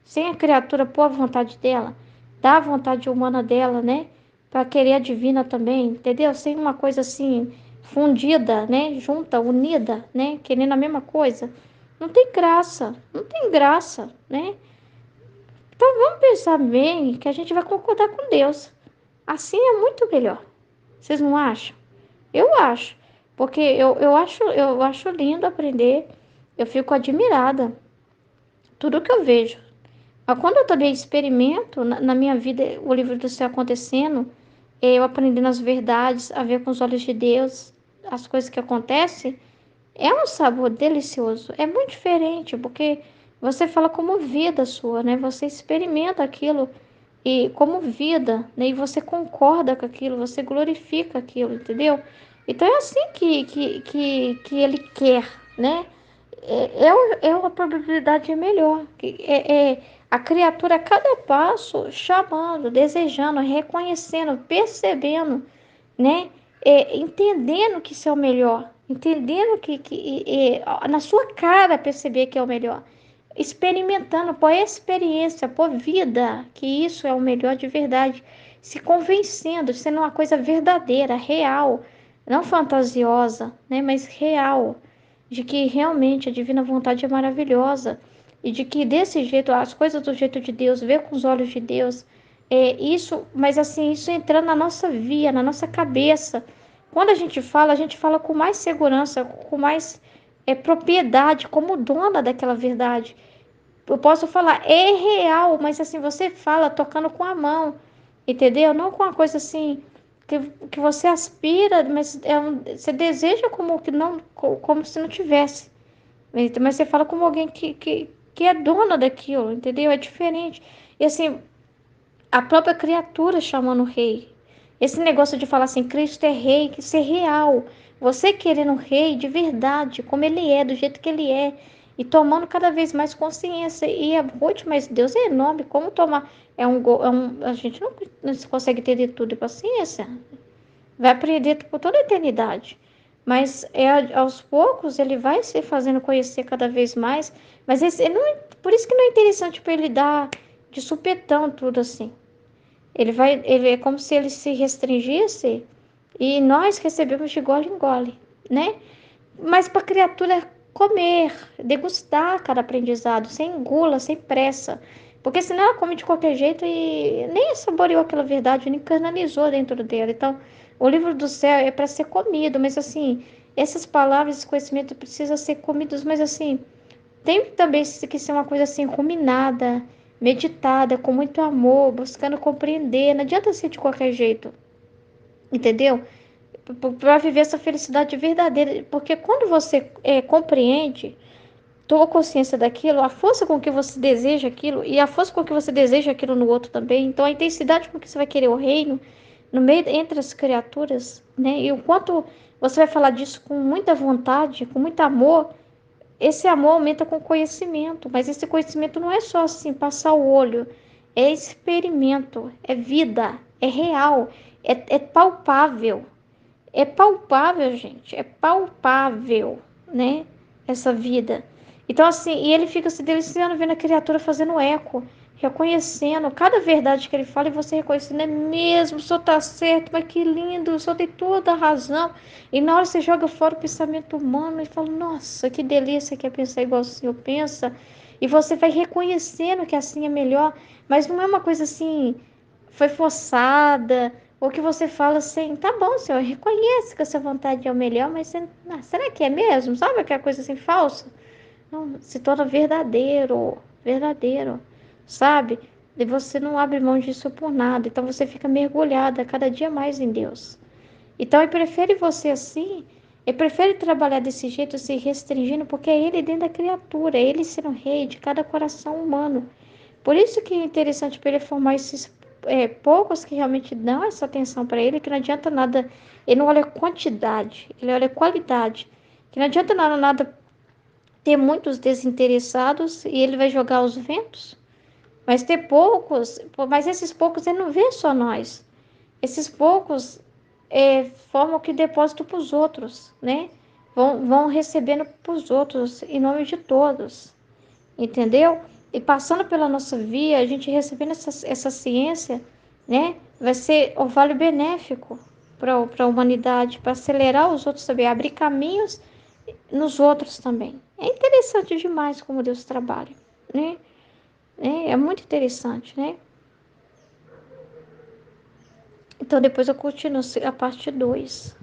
sem a criatura pôr a vontade dela, dar a vontade humana dela, né? Para querer a divina também, entendeu? Sem uma coisa assim, fundida, né? Junta, unida, né? Querendo a mesma coisa. Não tem graça, não tem graça, né? Então vamos pensar bem que a gente vai concordar com Deus. Assim é muito melhor. Vocês não acham? Eu acho. Porque eu acho lindo aprender. Eu fico admirada. Tudo que eu vejo. Mas quando eu também experimento na minha vida o livro do céu acontecendo, eu aprendendo as verdades, a ver com os olhos de Deus, as coisas que acontecem, é um sabor delicioso. É muito diferente, porque você fala como vida sua, né? Você experimenta aquilo e como vida, né? E você concorda com aquilo, você glorifica aquilo, entendeu? Então é assim que ele quer, né? A probabilidade é melhor. A criatura a cada passo chamando, desejando, reconhecendo, percebendo, né? Entendendo que isso é o melhor, entendendo na sua cara perceber que é o melhor. experimentando, por experiência, por vida, que isso é o melhor de verdade, se convencendo, sendo uma coisa verdadeira, real, não fantasiosa, né, mas real, de que realmente a divina vontade é maravilhosa e de que desse jeito, as coisas do jeito de Deus, ver com os olhos de Deus, isso, mas assim, isso entrando na nossa via, na nossa cabeça. Quando a gente fala com mais segurança, com mais propriedade, como dona daquela verdade. Eu posso falar, é real, mas assim, você fala tocando com a mão, entendeu? Não com uma coisa assim, que você aspira, mas você deseja como que não, como se não tivesse. Mas você fala como alguém que é dona daquilo, entendeu? É diferente. E assim, a própria criatura chamando o rei. Esse negócio de falar assim, Cristo é rei, que isso é real. Você querendo um rei de verdade, como ele é, do jeito que ele é, e tomando cada vez mais consciência. E é muito, mas Deus é enorme, como tomar? A gente não consegue entender tudo e paciência. Vai aprender por toda a eternidade. Mas aos poucos ele vai se fazendo conhecer cada vez mais. Mas por isso que não é interessante para ele dar de supetão tudo assim. Ele é como se ele se restringisse e nós recebemos de gole em gole, né? Mas para a criatura comer, degustar cada aprendizado, sem gula, sem pressa. Porque senão ela come de qualquer jeito e nem saboreou aquela verdade, nem canalizou dentro dela. Então, o livro do céu é para ser comido, mas assim, essas palavras, esse conhecimento precisa ser comidos, mas assim, tem também que ser uma coisa assim, ruminada, meditada, com muito amor, buscando compreender. Não adianta ser de qualquer jeito, entendeu? Para viver essa felicidade verdadeira. Porque quando você compreende, toma consciência daquilo, a força com que você deseja aquilo, e a força com que você deseja aquilo no outro também. Então, a intensidade com que você vai querer o reino, no meio entre as criaturas, né? E o quanto você vai falar disso com muita vontade, com muito amor. Esse amor aumenta com conhecimento, mas esse conhecimento não é só assim, passar o olho, é experimento, é vida, é real, é palpável. É palpável, gente, é palpável, né? Essa vida. Então, assim, e ele fica se deliciando vendo a criatura fazendo eco, reconhecendo cada verdade que ele fala e você reconhecendo, é mesmo, o senhor tá certo, mas que lindo, o senhor tem toda a razão. E na hora você joga fora o pensamento humano e fala, nossa, que delícia que é pensar igual o senhor pensa. E você vai reconhecendo que assim é melhor, mas não é uma coisa assim, foi forçada, ou que você fala assim, tá bom, senhor, reconhece que a sua vontade é o melhor, mas será que é mesmo? Sabe aquela coisa assim falsa? Não, se torna verdadeiro, verdadeiro, sabe? E você não abre mão disso por nada, então você fica mergulhada cada dia mais em Deus. Então, ele prefere você assim, ele prefere trabalhar desse jeito, se restringindo, porque é ele dentro da criatura, é ele sendo rei de cada coração humano. Por isso que é interessante para ele formar esses poucos que realmente dão essa atenção para ele, que não adianta nada, ele não olha quantidade, ele olha qualidade. Que não adianta nada ter muitos desinteressados e ele vai jogar os ventos, mas ter poucos, mas esses poucos ele não vê só nós. Esses poucos formam que depósito para os outros, né? Vão recebendo para os outros em nome de todos, entendeu? E passando pela nossa via, a gente recebendo essa ciência, né? Vai ser o vale benéfico para a humanidade, para acelerar os outros também, abrir caminhos nos outros também. É interessante demais como Deus trabalha, né? É muito interessante, né? Então depois eu continuo a parte 2.